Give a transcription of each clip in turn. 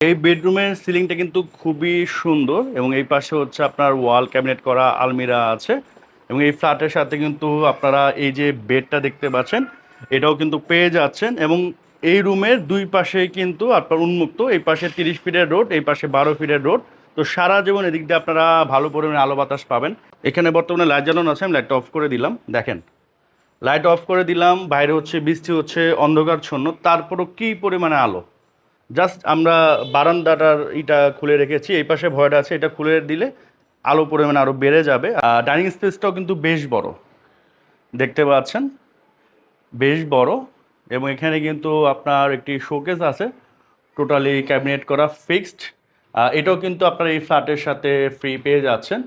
এই বেডরুমের সিলিংটা কিন্তু খুবই সুন্দর এবং এই পাশে হচ্ছে আপনার ওয়াল ক্যাবিনেট করা আলমিরা আছে এবং এই ফ্ল্যাটের সাথে কিন্তু আপনারা এই যে বেডটা দেখতে পাচ্ছেন এটাও কিন্তু পেয়ে যাচ্ছেন এবং এই রুমের দুই পাশেই কিন্তু আপনার উন্মুক্ত, এই পাশে 30 ফিটের রোড, এই পাশে 12 ফিটের রোড। তো সারা জীবন এদিক দিয়ে আপনারা ভালো পরিমাণে আলো বাতাস পাবেন। এখানে বর্তমানে লাইট জ্বালানো আছে, আমি লাইটটা অফ করে দিলাম, দেখেন লাইট অফ করে দিলাম, বাইরে হচ্ছে বৃষ্টি হচ্ছে, অন্ধকারচ্ছন্ন, তারপরও কি পরিমাণে আলো। জাস্ট আমরা বারান্দাটার ইটা খুলে রেখেছি, এই পাশে ভয়টা আছে, এটা খুলে দিলে আলো পরিমাণ আরও বেড়ে যাবে। ডাইনিং স্পেসটাও কিন্তু বেশ বড়, দেখতে পাচ্ছেন বেশ বড়। এবং এখানে কিন্তু আপনার একটি শোকেস আছে, টোটালি ক্যাবিনেট করা ফিক্সড। এটাও কিন্তু আপনার এই ফ্ল্যাটের সাথে ফ্রি পেয়ে যাচ্ছেন।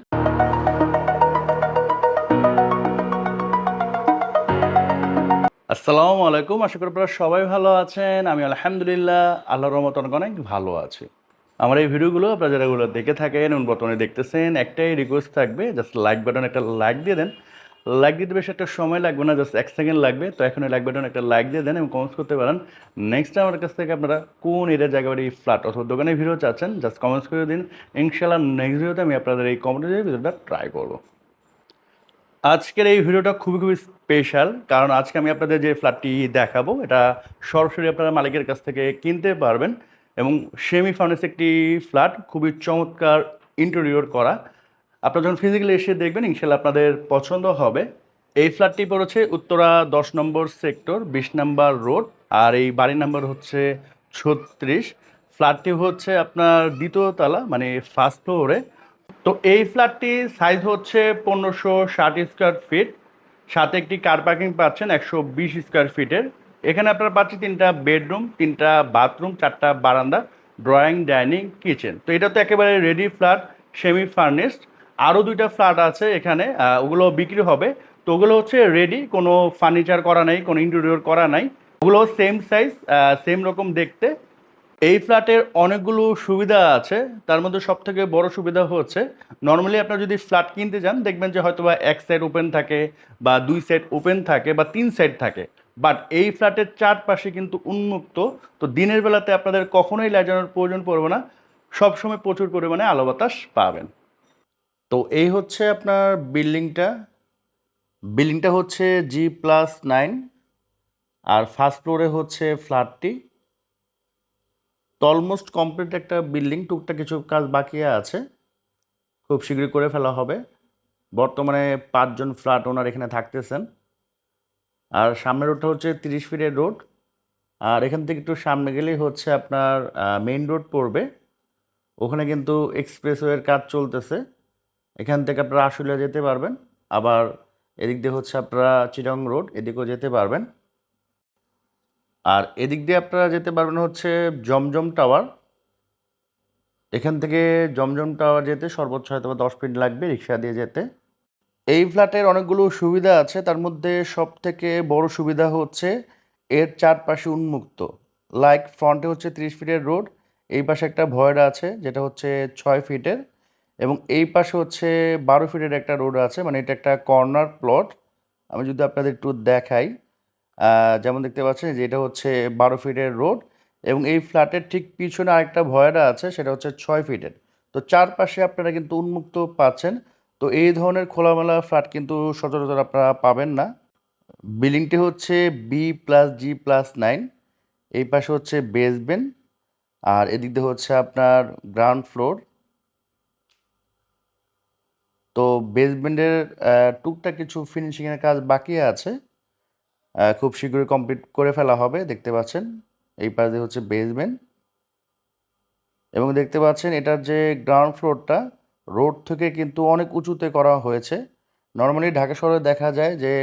আসসালামু আলাইকুম, আশা করি আপনারা সবাই ভালো আছেন। আমি আলহামদুলিল্লাহ আল্লাহর রহমতে অনেক অনেক ভালো আছি। আমার এই ভিডিওগুলো আপনারা যারা এগুলো দেখে থাকেন এবং বর্তমানে দেখতেছেন, একটাই রিকোয়েস্ট থাকবে, জাস্ট লাইক বাটন একটা লাইক দিয়ে দেন। লাইক দিতে বেশি একটা সময় লাগবে না, জাস্ট 1 সেকেন্ড লাগবে। তো এখন লাইক বাটন একটা লাইক দিয়ে দেন এবং কমেন্টস করতে পারেন নেক্সট আমার কাছ থেকে আপনারা কোন এরিয়া জায়গা বাড়ি ফ্ল্যাট অথবা দোকানের ভিডিও চাচ্ছেন, জাস্ট কমেন্টস করে দিন। ইনশাআল্লাহ নেক্সট ভিডিওতে আমি আপনাদের এই কমেন্টের ভিডিওটা ট্রাই করবো। আজকের এই ভিডিওটা খুবই খুবই স্পেশাল, কারণ আজকে আমি আপনাদের যে ফ্ল্যাটটি দেখাবো এটা সরাসরি আপনারা মালিকের কাছ থেকে কিনতে পারবেন এবং সেমি ফার্নিশ একটি ফ্ল্যাট, খুবই চমৎকার ইন্টেরিয়র করা। আপনারা যখন ফিজিক্যালি এসে দেখবেন ইনশাল্লাহ আপনাদের পছন্দ হবে। এই ফ্ল্যাটটি পড়েছে উত্তরা 10 নম্বর সেক্টর, 20 নম্বর রোড, আর এই বাড়ি নাম্বার হচ্ছে 36। ফ্ল্যাটটি হচ্ছে আপনার দ্বিতীয় তলা, মানে ফার্স্ট ফ্লোরে। তো এই ফ্ল্যাটটির সাইজ হচ্ছে 1560 স্কোয়ার ফিট, সাথে একটি কার পার্কিং পাচ্ছেন 120 স্কোয়ার ফিটের। এখানে আপনারা পাচ্ছেন 3টা বেডরুম, 3টা বাথরুম, 4টা বারান্দা, ড্রয়িং, ডাইনিং, কিচেন। তো এটা তো একেবারে রেডি ফ্ল্যাট, সেমি ফার্নিশড। আরও 2টা ফ্ল্যাট আছে এখানে, ওগুলো বিক্রি হবে। তো ওগুলো হচ্ছে রেডি, কোনো ফার্নিচার করা নাই, কোনো ইন্টেরিয়র করা নাই, ওগুলো সেম সাইজ, সেম রকম দেখতে। এই ফ্ল্যাটের অনেকগুলো সুবিধা আছে, তার মধ্যে সবথেকে বড় সুবিধা হচ্ছে নর্মালি আপনারা যদি ফ্ল্যাট কিনতে যান দেখবেন যে হয়তোবা এক সাইড ওপেন থাকে বা দুই সাইড ওপেন থাকে বা তিন সাইড থাকে, বাট এই ফ্ল্যাটের চারপাশে কিন্তু উন্মুক্ত। তো দিনের বেলাতে আপনাদের কখনোই লাইট জ্বালানোর প্রয়োজন পড়বে না, সবসময় প্রচুর পরিমাণে আলো বাতাস পাবেন। তো এই হচ্ছে আপনার বিল্ডিংটা। বিল্ডিংটা হচ্ছে G+9, আর ফার্স্ট ফ্লোরে হচ্ছে ফ্ল্যাটটি। তো অলমোস্ট কমপ্লিট একটা বিল্ডিং, টুকটাক কিছু কাজ বাকি আছে, খুব শীঘ্রই করে ফেলা হবে। বর্তমানে 5 জন ফ্ল্যাট ওনার এখানে থাকতেছেন। আর সামনের রোডটা হচ্ছে 30 ফিটের রোড, আর এখান থেকে একটু সামনে গেলেই হচ্ছে আপনার মেইন রোড পড়বে। ওখানে কিন্তু এক্সপ্রেসওয়ের কাজ চলতেছে, এখান থেকে আপনারা আশুলিয়া যেতে পারবেন। আবার এদিক দিয়ে হচ্ছে আপনারা চিটাগং রোড, এদিকেও যেতে পারবেন। আর এদিক দিয়ে আপনারা যেতে পারবেন হচ্ছে জমজম টাওয়ার। এখান থেকে জমজম টাওয়ার যেতে সর্বোচ্চ হয়তো 10 মিনিট লাগবে রিক্সা দিয়ে যেতে। এই ফ্ল্যাটের অনেকগুলো সুবিধা আছে, তার মধ্যে সবথেকে বড় সুবিধা হচ্ছে এর চারপাশে উন্মুক্ত। লাইক ফ্রন্টে হচ্ছে 30 ফিটের রোড, এই পাশে একটা ভয়েড আছে যেটা হচ্ছে 6 ফিটের, এবং এই পাশে হচ্ছে 12 ফিটের একটা রোড আছে, মানে এটা একটা কর্নার প্লট। আমি যদি আপনাদের একটু দেখাই, যেমন দেখতে পাচ্ছেন যে এটা হচ্ছে 12 ফিটের রোড, এবং এই ফ্ল্যাটের ঠিক পিছনে আরেকটা ভয়েডা আছে, সেটা হচ্ছে 6 ফিটের। তো চারপাশে আপনারা কিন্তু উন্মুক্ত পাচ্ছেন। তো এই ধরনের খোলামেলা ফ্ল্যাট কিন্তু সচরাচর আপনারা পাবেন না। বিল্ডিংটি হচ্ছে B+G+9, এই পাশে হচ্ছে বেসমেন্ট, আর এদিক দিয়ে হচ্ছে আপনার গ্রাউন্ড ফ্লোর। তো বেসমেন্টের টুকটাক কিছু ফিনিশিংয়ের কাজ বাকি আছে, খুব শীঘ্রই কমপ্লিট করে ফেলা হবে। দেখতে পাচ্ছেন এই পাশে হচ্ছে বেসমেন্ট, এবং দেখতে পাচ্ছেন এটার যে গ্রাউন্ড ফ্লোরটা রোড থেকে কিন্তু অনেক উঁচুতে করা হয়েছে। নর্মালি ঢাকা শহরে দেখা যায় যে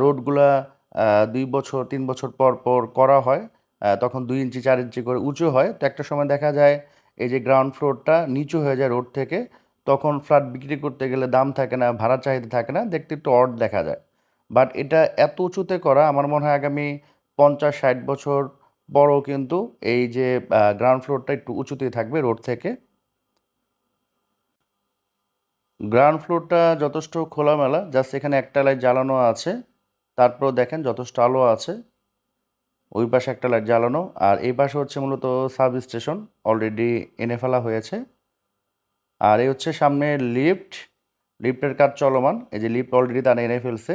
রোডগুলা 2 বছর 3 বছর পর পর করা হয়, তখন 2 ইঞ্চি 4 ইঞ্চি করে উঁচু হয়। তো একটা সময় দেখা যায় এই যে গ্রাউন্ড ফ্লোরটা নিচু হয়ে যায় রোড থেকে, তখন ফ্ল্যাট বিক্রি করতে গেলে দাম থাকে না, ভাড়া চাহিদা থাকে না, দেখতে একটু অড দেখা যায়। বাট এটা এত উঁচুতে করা, আমার মনে হয় আগামী 50-60 বছর বড় কিন্তু এই যে গ্রাউন্ড ফ্লোরটা একটু উঁচুতেই থাকবে রোড থেকে। গ্রাউন্ড ফ্লোরটা যথেষ্ট খোলামেলা, জাস্ট এখানে একটা লাইট জ্বালানো আছে, তারপর দেখেন যথেষ্ট আলো আছে। ওই পাশে একটা লাইট জ্বালানো, আর এই পাশে হচ্ছে মূলত সাব স্টেশন অলরেডি এনে ফেলা হয়েছে। আর এই হচ্ছে সামনে লিফট, লিফটের কাজ চলমান। এই যে লিফট অলরেডি তারা এনে ফেলছে,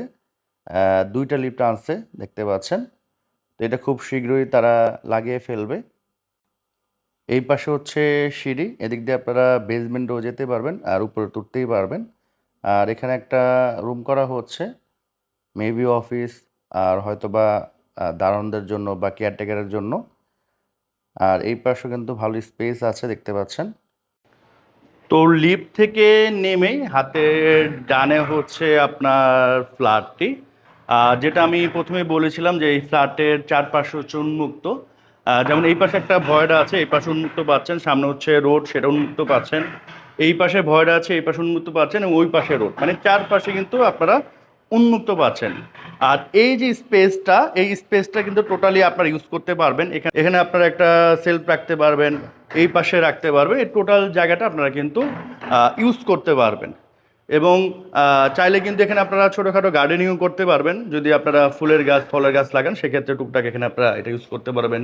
2টা লিফট আনছে দেখতে পাচ্ছেন। তো এটা খুব শীঘ্রই তারা লাগিয়ে ফেলবে। এই পাশে হচ্ছে সিঁড়ি, এদিক দিয়ে আপনারা বেসমেন্টও যেতে পারবেন আর উপরে তুলতেই পারবেন। আর এখানে একটা রুম করা হচ্ছে, মেবি অফিস আর হয়তো বা দারোয়ানদের জন্য বা কেয়ারটেকারের জন্য। আর এই পাশে কিন্তু ভালো স্পেস আছে দেখতে পাচ্ছেন। তো লিফট থেকে নেমে হাতের ডানে হচ্ছে আপনার ফ্ল্যাটটি, যেটা আমি প্রথমে বলেছিলাম যে এই ফ্ল্যাটের চারপাশে হচ্ছে উন্মুক্ত। যেমন এই পাশে একটা ভয়েড আছে, এই পাশে উন্মুক্ত পাচ্ছেন, সামনে হচ্ছে রোড সেটা উন্মুক্ত পাচ্ছেন, এই পাশে ভয়েড আছে এই পাশে উন্মুক্ত পাচ্ছেন, এবং ওই পাশে রোড, মানে চারপাশে কিন্তু আপনারা উন্মুক্ত পাচ্ছেন। আর এই যে স্পেসটা, এই স্পেসটা কিন্তু টোটালি আপনারা ইউজ করতে পারবেন। এখানে এখানে আপনারা একটা সেলফ রাখতে পারবেন, এই পাশে রাখতে পারবেন, এই টোটাল জায়গাটা আপনারা কিন্তু ইউজ করতে পারবেন। এবং চাইলে কিন্তু এখানে আপনারা ছোটোখাটো গার্ডেনিংও করতে পারবেন, যদি আপনারা ফুলের গাছ ফলের গাছ লাগান সেক্ষেত্রে টুকটাক এখানে আপনারা এটা ইউজ করতে পারবেন।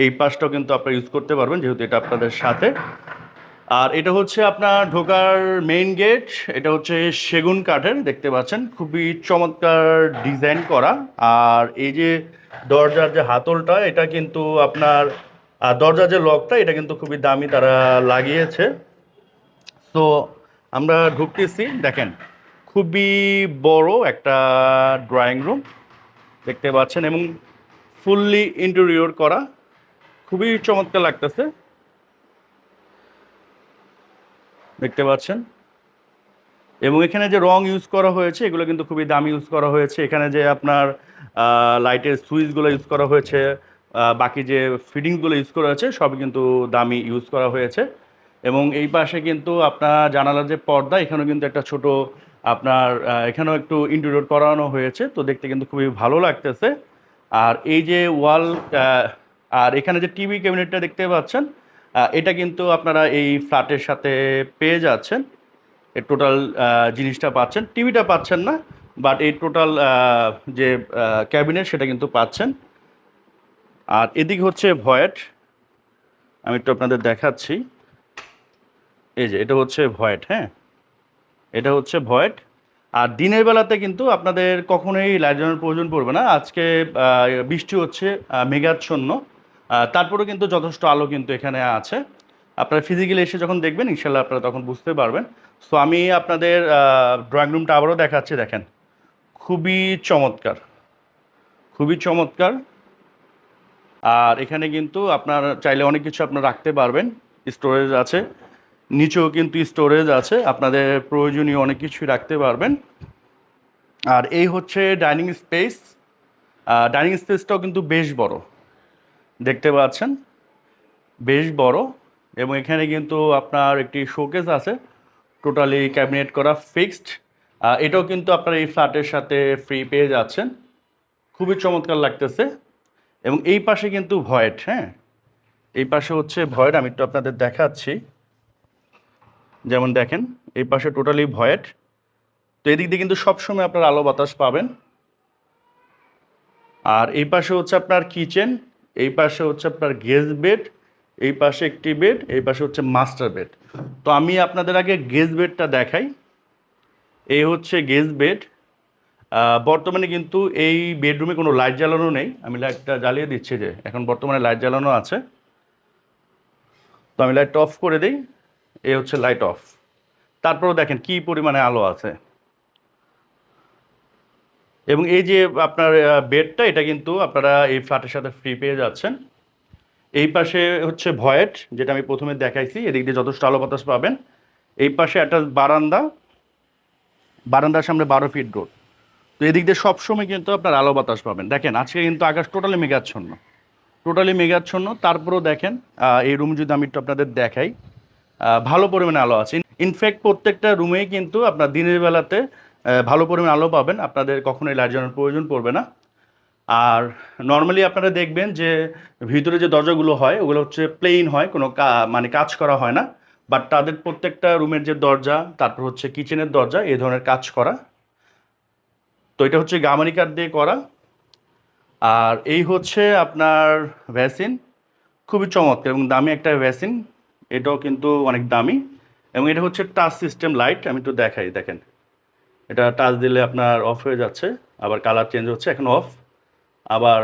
এই পাশটাও কিন্তু আপনারা ইউজ করতে পারবেন যেহেতু এটা আপনাদের সাথে। আর এটা হচ্ছে আপনার ঢোকার মেইন গেট, এটা হচ্ছে সেগুন কাঠের দেখতে পাচ্ছেন, খুবই চমৎকার ডিজাইন করা। আর এই যে দরজার যে হাতলটা এটা কিন্তু আপনার দরজার যে লকটা এটা কিন্তু খুবই দামি তারা লাগিয়েছে। তো আমরা ঢুকতেছি, দেখেন খুবই বড় একটা ড্রয়িং রুম দেখতে পাচ্ছেন, এবং ফুললি ইন্টেরিয়র করা, খুবই চমৎকার লাগতেছে দেখতে পাচ্ছেন। এবং এখানে যে রং ইউজ করা হয়েছে এগুলো কিন্তু খুবই দামি ইউজ করা হয়েছে। এখানে যে আপনার লাইটের সুইচগুলো ইউজ করা হয়েছে, বাকি যে ফিটিংসগুলো ইউজ করা হয়েছে সবই কিন্তু দামি ইউজ করা হয়েছে। এবং এই পাশে কিন্তু আপনার জানালার যে পর্দা এখানেও কিন্তু একটা ছোট আপনার এখানেও একটু ইন্টেরিয়র করানো হয়েছে, তো দেখতে কিন্তু খুবই ভালো লাগতেছে। আর এই যে ওয়াল, আর এখানে যে টিভি ক্যাবিনেটটা দেখতে পাচ্ছেন, এটা কিন্তু আপনারা এই ফ্ল্যাটের সাথে পেয়ে যাচ্ছেন। এই টোটাল জিনিসটা পাচ্ছেন, টিভিটা পাচ্ছেন না, বাট এই টোটাল যে ক্যাবিনেট সেটা কিন্তু পাচ্ছেন। আর এদিকে হচ্ছে ভয়েট, আমি একটু আপনাদের দেখাচ্ছি। এই যে এটা হচ্ছে ভয়েট, হ্যাঁ এটা হচ্ছে ভয়েট। আর দিনের বেলাতে কিন্তু আপনাদের কখনোই লাইট জ্বালানোর প্রয়োজন পড়বে না। আজকে বৃষ্টি হচ্ছে, মেঘাচ্ছন্ন, তারপরেও কিন্তু যথেষ্ট আলো কিন্তু এখানে আছে। আপনারা ফিজিক্যালি এসে যখন দেখবেন ইনশাল্লাহ আপনারা তখন বুঝতে পারবেন। সো আমি আপনাদের ড্রয়িং রুমটা আবারও দেখাচ্ছি, দেখেন খুবই চমৎকার, খুবই চমৎকার। আর এখানে কিন্তু আপনার চাইলে অনেক কিছু আপনার রাখতে পারবেন, স্টোরেজ আছে, নিচেও কিন্তু স্টোরেজ আছে, আপনাদের প্রয়োজনীয় অনেক কিছুই রাখতে পারবেন। আর এই হচ্ছে ডাইনিং স্পেস, ডাইনিং স্পেসটাও কিন্তু বেশ বড় দেখতে পাচ্ছেন, বেশ বড়। এবং এখানে কিন্তু আপনার একটি শোকেস আছে, টোটালি ক্যাবিনেট করা ফিক্সড। এটাও কিন্তু আপনার এই ফ্ল্যাটের সাথে ফ্রি পেয়ে যাচ্ছেন, খুবই চমৎকার লাগতেছে। এবং এই পাশে কিন্তু ভয়েড, হ্যাঁ এই পাশে হচ্ছে ভয়েড, আমি একটু আপনাদের দেখাচ্ছি। যেমন দেখেন এই পাশে টোটালি ভয়েড, তো এদিক দিয়ে কিন্তু সবসময় আপনার আলো বাতাস পাবেন। আর এই পাশে হচ্ছে আপনার কিচেন, এই পাশে হচ্ছে আপনার গেস্ট বেড, এই পাশে একটি বেড, এই পাশে হচ্ছে মাস্টার বেড। তো আমি আপনাদের আগে গেস্ট বেডটা দেখাই। এই হচ্ছে গেস্ট বেড। বর্তমানে কিন্তু এই বেডরুমে কোনো লাইট জ্বালানো নেই, আমি লাইটটা জ্বালিয়ে দিচ্ছি, যে এখন বর্তমানে লাইট জ্বালানো আছে। তো আমি লাইটটা অফ করে দিই, এই হচ্ছে লাইট অফ, তারপরেও দেখেন কি পরিমাণে আলো আছে। এবং এই যে আপনার বেডটা এটা কিন্তু আপনারা এই ফ্ল্যাটের সাথে ফ্রি পেয়ে যাচ্ছেন। এই পাশে হচ্ছে ভয়েট, যেটা আমি প্রথমে দেখাইছি, এদিক দিয়ে যথেষ্ট আলো বাতাস পাবেন। এই পাশে একটা বারান্দা, বারান্দার সামনে 12 ফিট রোড, তো এদিক দিয়ে সবসময় কিন্তু আপনার আলো বাতাস পাবেন। দেখেন আজকে কিন্তু আকাশ টোটালি মেঘাচ্ছন্ন, টোটালি মেঘাচ্ছন্ন, তারপরেও দেখেন এই রুম যদি আমি একটু আপনাদের দেখাই, ভালো পরিমাণে আলো আছে। ইনফ্যাক্ট প্রত্যেকটা রুমেই কিন্তু আপনার দিনের বেলাতে ভালো পরিমাণে আলো পাবেন, আপনাদের কখনোই লাইট জ্বালানোর প্রয়োজন পড়বে না। আর নর্মালি আপনারা দেখবেন যে ভিতরে যে দরজাগুলো হয় ওগুলো হচ্ছে প্লেন হয়, কোনো মানে কাজ করা হয় না, বাট তাদের প্রত্যেকটা রুমের যে দরজা, তারপর হচ্ছে কিচেনের দরজা, এই ধরনের কাজ করা। তো এটা হচ্ছে গামারি কাঠ দিয়ে করা। আর এই হচ্ছে আপনার ভ্যাসিন, খুবই চমৎকার এবং দামি একটা ভ্যাসিন। এটাও কিন্তু অনেক দামি এবং এটা হচ্ছে টাচ সিস্টেম লাইট। আমি একটু দেখাই, দেখেন এটা টাচ দিলে আপনার অফ হয়ে যাচ্ছে, আবার কালার চেঞ্জ হচ্ছে, এখন অফ, আবার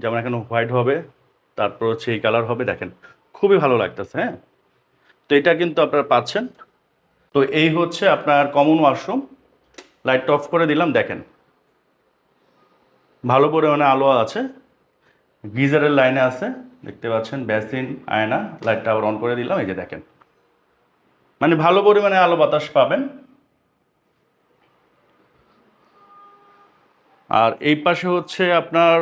যেমন এখন হোয়াইট হবে, তারপর হচ্ছে এই কালার হবে, দেখেন খুবই ভালো লাগতেছে। হ্যাঁ, তো এটা কিন্তু আপনারা পাচ্ছেন। তো এই হচ্ছে আপনার কমন ওয়াশরুম। লাইটটা অফ করে দিলাম, দেখেন ভালো পরিমাণে আলো আছে, গিজারের লাইনে আছে, দেখতে পাচ্ছেন, বেসিন, আয়না। লাইটটা আবার অন করে দিলাম, এই যে দেখেন, মানে ভালো পরিমাণে আলো বাতাস পাবেন। আর এই পাশে হচ্ছে আপনার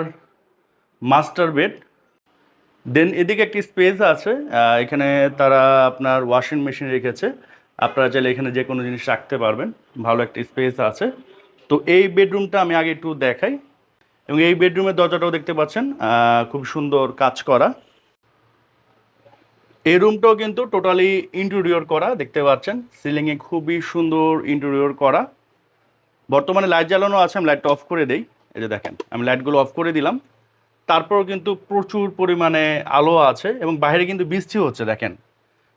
মাস্টার বেড। দেন এদিকে একটি স্পেস আছে, এখানে তারা আপনার ওয়াশিং মেশিন রেখেছে, আপনারা চাইলে এখানে যে কোনো জিনিস রাখতে পারবেন, ভালো একটি স্পেস আছে। তো এই বেডরুমটা আমি আগে একটু দেখাই, এবং এই বেডরুমের দরজাটাও দেখতে পাচ্ছেন খুব সুন্দর কাজ করা। এই রুমটাও কিন্তু টোটালি ইন্টেরিয়র করা, দেখতে পাচ্ছেন সিলিংয়ে খুবই সুন্দর ইন্টেরিয়র করা। বর্তমানে লাইট জ্বালানো আছে, আমি লাইটটা অফ করে দেই। এই যে দেখেন, আমি লাইটগুলো অফ করে দিলাম, তারপরও কিন্তু প্রচুর পরিমাণে আলো আছে এবং বাইরে কিন্তু বৃষ্টি হচ্ছে দেখেন,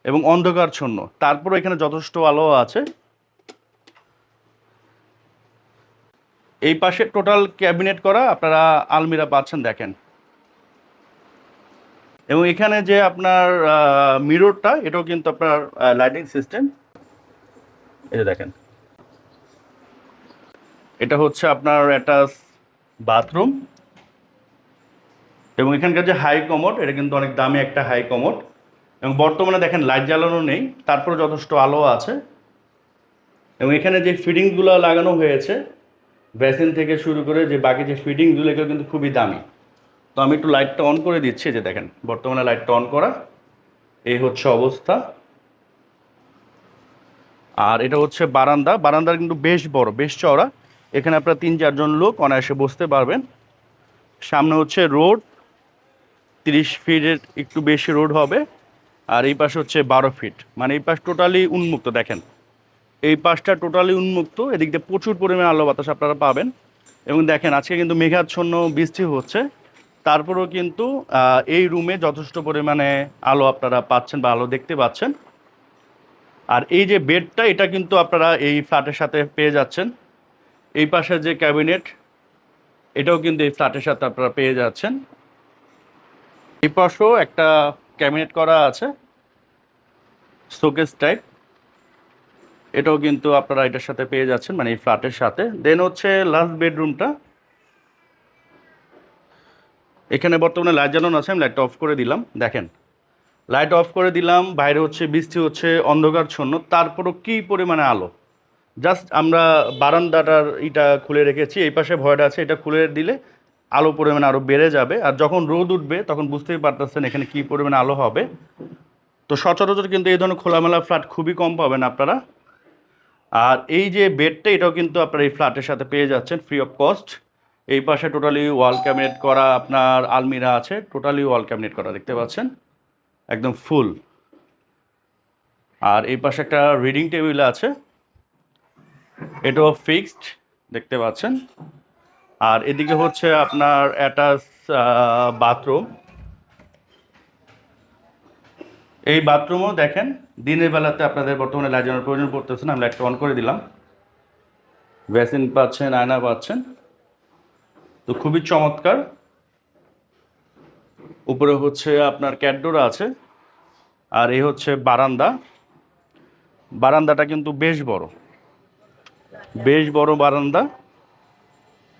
এবং অন্ধকারচ্ছন্ন, তারপরও এখানে যথেষ্ট আলো আছে। এই পাশে টোটাল ক্যাবিনেট করা আপনারা আলমিরা পাচ্ছেন, দেখেন। এবং এখানে যে আপনার মিররটা, এটাও কিন্তু আপনার লাইটিং সিস্টেম। এই যে দেখেন, এটা হচ্ছে আপনার অ্যাটাচ বাথরুম। এবং এখানকার যে হাই কমোড, এটা কিন্তু অনেক দামি একটা হাই কমোড। এবং বর্তমানে দেখেন লাইট জ্বালানো নেই, তারপরে যথেষ্ট আলো আছে। এবং এখানে যে ফিটিংসগুলো লাগানো হয়েছে, বেসিন থেকে শুরু করে যে বাকি যে ফিটিংসগুলো, এগুলো কিন্তু খুবই দামি। তো আমি একটু লাইটটা অন করে দিচ্ছি, যে দেখেন বর্তমানে লাইটটা অন করা, এই হচ্ছে অবস্থা। আর এটা হচ্ছে বারান্দা। বারান্দার কিন্তু বেশ বড়, বেশ চওড়া, এখানে আপনার 3-4 জন লোক অনায়াসে বসতে পারবেন। সামনে হচ্ছে রোড, 30 ফিটের একটু বেশি রোড হবে। আর এই পাশে হচ্ছে 12 ফিট, মানে এই পাশ টোটালি উন্মুক্ত, দেখেন এই পাশটা টোটালি উন্মুক্ত। এদিক দিয়ে প্রচুর পরিমাণে আলো বাতাস আপনারা পাবেন। এবং দেখেন আজকে কিন্তু মেঘাচ্ছন্ন বৃষ্টি হচ্ছে, তারপরেও কিন্তু এই রুমে যথেষ্ট পরিমাণে আলো আপনারা পাচ্ছেন বা আলো দেখতে পাচ্ছেন। আর এই যে বেডটা, এটা কিন্তু আপনারা এই ফ্ল্যাটের সাথে পেয়ে যাচ্ছেন। এই পাশে যে ক্যাবিনেট, এটাও কিন্তু এই ফ্ল্যাটের সাথে আপনারা পেয়ে যাচ্ছেন। এই পাশেও একটা ক্যাবিনেট করা আছে, শোকেস টাইপ, এটাও কিন্তু আপনারা এটার সাথে পেয়ে যাচ্ছেন, মানে এই ফ্ল্যাটের সাথে। দেন হচ্ছে লাস্ট বেডরুমটা, এখানে বর্তমানে লাইট জ্বালানো আছে, আমি লাইটটা অফ করে দিলাম, দেখেন লাইট অফ করে দিলাম, বাইরে হচ্ছে বৃষ্টি হচ্ছে, অন্ধকারচ্ছন্ন, তারপরও কী পরিমাণে আলো। জাস্ট আমরা বারান্দাটার এটা খুলে রেখেছি, এই পাশে ভয়টা আছে, এটা খুলে দিলে আলো পরিমাণে আরও বেড়ে যাবে। আর যখন রোদ উঠবে তখন বুঝতেই পারতেছেন এখানে কী পরিমাণে আলো হবে। তো সচরাচর কিন্তু এই ধরনের খোলামেলা ফ্ল্যাট খুবই কম পাবেন আপনারা। আর এই যে বেডটা, এটাও কিন্তু আপনারা এই ফ্ল্যাটের সাথে পেয়ে যাচ্ছেন ফ্রি অফ কস্ট। এই পাশে টোটালি ওয়াল ক্যাবিনেট করা আপনার আলমিরা আছে, টোটালি ওয়াল ক্যাবিনেট করা, দেখতে পাচ্ছেন একদম ফুল। আর এই পাশে একটা রিডিং টেবিল আছে, এটাও ফিক্সড, দেখতে পাচ্ছেন। আর এদিকে হচ্ছে আপনার অ্যাটাচ বাথরুম। এই বাথরুমও দেখেন দিনের বেলাতে আপনাদের বর্তমানে লাইট জ্বালানোর প্রয়োজন পড়তেছে না, আমরা একটা অন করে দিলাম, বেসিন পাচ্ছেন, আয়না পাচ্ছেন, তো খুবই চমৎকার। উপরে হচ্ছে আপনার ক্যাটডোর আছে। আর এই হচ্ছে বারান্দা। বারান্দাটা কিন্তু বেশ বড়, বেশ বড় বারান্দা।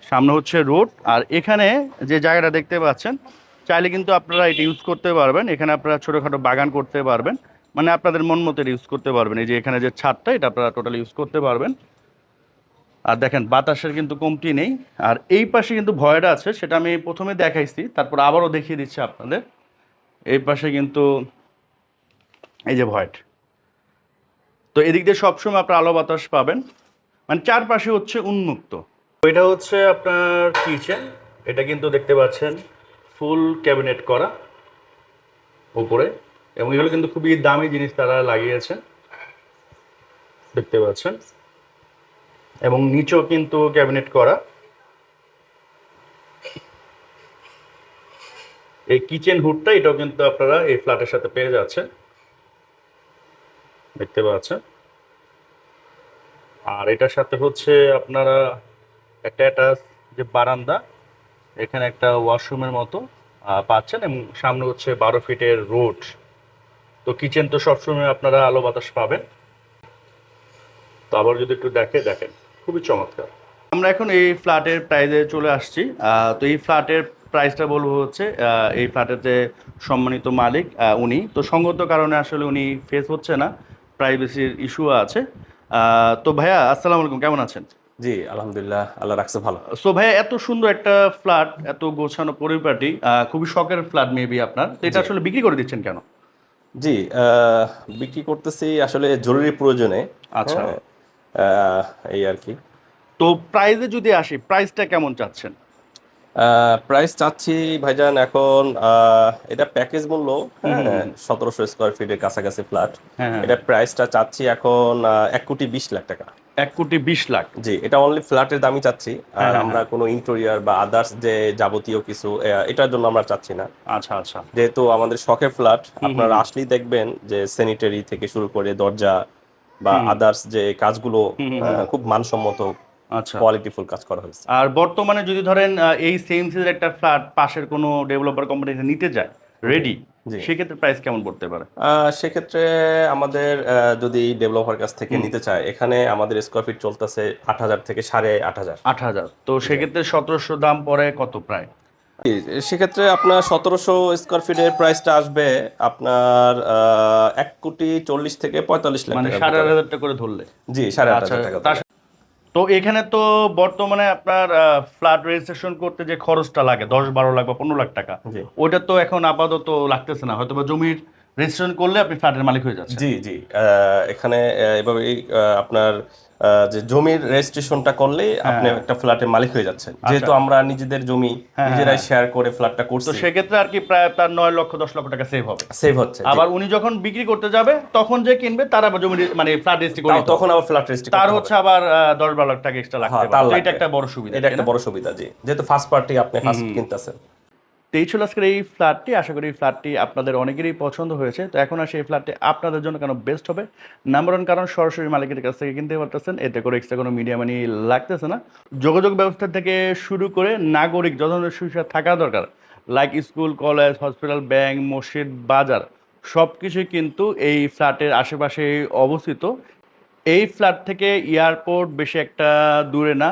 সামনে হচ্ছে রোড। আর এখানে যে জায়গাটা দেখতে পাচ্ছেন, চাইলে কিন্তু আপনারা এটা ইউজ করতে পারবেন, এখানে আপনারা ছোটোখাটো বাগান করতে পারবেন, মানে আপনাদের মন মতো ইউজ করতে পারবেন। এই যে এখানে যে ছাদটা, এটা আপনারা টোটালি ইউজ করতে পারবেন। আর দেখেন বাতাসের কিন্তু কমতি নেই। আর এই পাশে কিন্তু ভয়টা আছে, সেটা আমি প্রথমে দেখাইছি, তারপর আবারও দেখিয়ে দিচ্ছি আপনাদের। এই পাশে কিন্তু এই যে ভয়েট, তো এদিক দিয়ে সবসময় আপনার আলো বাতাস পাবেন, মানে চারপাশে হচ্ছে উন্মুক্ত। এটা হচ্ছে আপনার কিচেন, এটা কিন্তু দেখতে পাচ্ছেন ফুল ক্যাবিনেট করা উপরে, এবং এগুলো কিন্তু খুবই দামি জিনিস তারা লাগিয়েছেন, দেখতে পাচ্ছেন। এবং নিচেও কিন্তু ক্যাবিনেট করা। এই কিচেন হুডটা এটাও কিন্তু আপনারা এই ফ্ল্যাটের সাথে পেয়ে যাচ্ছেন, দেখতে পাচ্ছেন। আর এটার সাথে হচ্ছে আপনারা একটা অ্যাটাচ যে বারান্দা, এখানে একটা ওয়াশরুমের মতো পাচ্ছেন, এবং সামনে হচ্ছে 12 ফিটের রোড। তো কিচেন তো সবসময় আপনারা আলো বাতাস পাবেন। তো আবার যদি একটু দেখেন, খুবই চমৎকার। আমরা এখন এই ফ্ল্যাটের প্রাইসে চলে আসছি। তো এই ফ্ল্যাটের প্রাইসটা বলবো হচ্ছে, এই ফ্ল্যাটের যে সম্মানিত মালিক উনি তো সঙ্গত কারণে আসলে উনি ফেস হচ্ছে না, প্রাইভেসির ইস্যু আছে। তো ভাইয়া আসসালামু আলাইকুম, কেমন আছেন? জি, আলহামদুলিল্লাহ, আল্লাহ রাখছে ভালো। সো ভাইয়া, এত সুন্দর একটা ফ্ল্যাট, এত গোছানো পরিপাটি, খুবই শখের ফ্ল্যাট মেবি আপনার, তো এটা জি আসলে বিক্রি করে দিচ্ছেন কেন? জি বিক্রি করতেছি আসলে জরুরি প্রয়োজনে। আচ্ছা। হ্যাঁ, এই আর কি। তো প্রাইসে যদি আসি, প্রাইসটা কেমন চাচ্ছেন? প্রাইস চাচ্ছি ভাইজান এখন, এটা প্যাকেজ মূল্য। হুম হুম হ্যাঁ, হুম। 1700 স্কোয়ার ফিটের কাছাকাছি ফ্ল্যাট। হ্যাঁ হ্যাঁ। এটা প্রাইসটা চাচ্ছি এখন 1,20,00,000 টাকা। 1,20,00,000। জি, এটা অনলি ফ্ল্যাটের দামই চাচ্ছি। হ্যাঁ আর হ্যাঁ আমরা হ্যাঁ। কোনো ইন্টেরিয়ার বা আদার্স যে যাবতীয় কিছু এটার জন্য আমরা চাচ্ছি না। আচ্ছা আচ্ছা। যেহেতু আমাদের শখের ফ্ল্যাট, হুম হুম আপনারা হুম। আসলেই দেখবেন যে স্যানিটারি থেকে শুরু করে দরজা বা হুম আদার্স যে কাজগুলো, হুম হুম হুম। খুব মানসম্মত, আচ্ছা। কোয়ালিটিফুল কাজ করা হয়েছে। আর বর্তমানে যদি ধরেন এই সেম সাইজের একটা ফ্ল্যাট পাশের কোনো ডেভেলপার কোম্পানি নিতে যায় জি রেডি, জি। সেক্ষেত্রে প্রাইস কেমন পড়তে পারে? সেক্ষেত্রে আমাদের যদি ডেভেলপার কাছ থেকে হুম। নিতে চায়, এখানে আমাদের স্কোয়ার ফিট চলতেছে 8,000 থেকে 8,500। 8,000, তো জি। সেক্ষেত্রে 1,700 দাম পড়ে কত প্রায়? জি, সেক্ষেত্রে আপনার 1700 স্কোয়ার ফিটের প্রাইসটা আসবে আপনার 1,40,00,000 থেকে 45,00,000 মানে টাকার সাড়ে আট ভিতরে। হাজার টাকা করে ধরলে। জি, 8,500 আচ্ছা। টাকা তার ধরে। তো এখানে তো বর্তমানে আপনার ফ্ল্যাট রেজিস্ট্রেশন করতে যে খরচটা লাগে 10-12 লাখ বা 15 লাখ টাকা, জি ওইটা তো এখন আপাতত লাগতেছে না, হয়তো বা জমির রেজিস্ট্রেশন করলে আপনি ফ্ল্যাটের মালিক হয়ে যাচ্ছেন। জি জি। এখানে এভাবেই আপনার যে জমির রেজিস্ট্রেশনটা করলেই আপনি হ্যাঁ। একটা ফ্ল্যাটের মালিক হয়ে যাচ্ছেন, আচ্ছা। যেহেতু আমরা নিজেদের জমি হ্যাঁ হ্যাঁ নিজেরাই হ্যাঁ। শেয়ার করে ফ্ল্যাটটা তো করছি। সেক্ষেত্রে আর কি প্রায় তার 9 লক্ষ 10 লক্ষ টাকা সেভ হবে। সেভ হচ্ছে, জি। আবার উনি যখন বিক্রি করতে যাবে তখন যে কিনবে তার আবার জমি মানে ফ্ল্যাট রেজিস্ট্রি করে তাও নিতে হবে। তখন আবার ফ্ল্যাট রেজিস্ট্রি তার করতে হবে। হচ্ছে আবার 10-12 লাখ টাকা এক্সট্রা লাগতে হ্যাঁ, পারে, তার তো এটা লাগবে। একটা বড় সুবিধা, এটা তাই একটা না? বড় সুবিধা, জি, যেহেতু ফার্স্ট পার্টি আপনি হুম ফার্স্ট হুম। কিনতেছেন। তো এই ছিল আজকের এই ফ্ল্যাটটি, আশা করি এই ফ্ল্যাটটি আপনাদের অনেকেরই পছন্দ হয়েছে। তো এখন আসে এই ফ্ল্যাটটি আপনাদের জন্য কেন বেস্ট হবে। নাম্বার ওয়ান কারণ, সরাসরি মালিকের কাছ থেকে কিনতে পারতেছেন, এতে করে এক্সট্রা কোনো মিডিয়া মানি লাগতেছে না। যোগাযোগ ব্যবস্থা থেকে শুরু করে নাগরিক যত ধরনের সুবিধা থাকা দরকার, like school, college, hospital, bank, মসজিদ, বাজার, সব কিছুই কিন্তু এই ফ্ল্যাটের আশেপাশে অবস্থিত। এই ফ্ল্যাট থেকে এয়ারপোর্ট বেশি একটা দূরে না,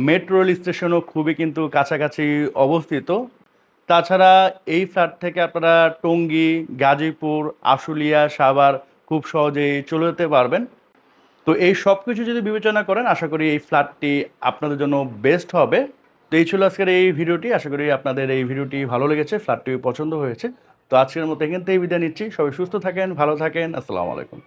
মেট্রো রেল স্টেশনও খুবই কিন্তু কাছাকাছি অবস্থিত। তাছাড়া এই ফ্ল্যাট থেকে আপনারা টঙ্গী, গাজীপুর, আশুলিয়া, সাভার খুব সহজেই চলে যেতে পারবেন। তো এই সব কিছু যদি বিবেচনা করেন, আশা করি এই ফ্ল্যাটটি আপনাদের জন্য বেস্ট হবে। তো এই ছিল আজকের এই ভিডিওটি, আশা করি আপনাদের এই ভিডিওটি ভালো লেগেছে, ফ্ল্যাটটি পছন্দ হয়েছে। তো আজকের মতো এখান থেকেই বিদায় নিচ্ছি, সবাই সুস্থ থাকেন, ভালো থাকেন, আসসালামু আলাইকুম।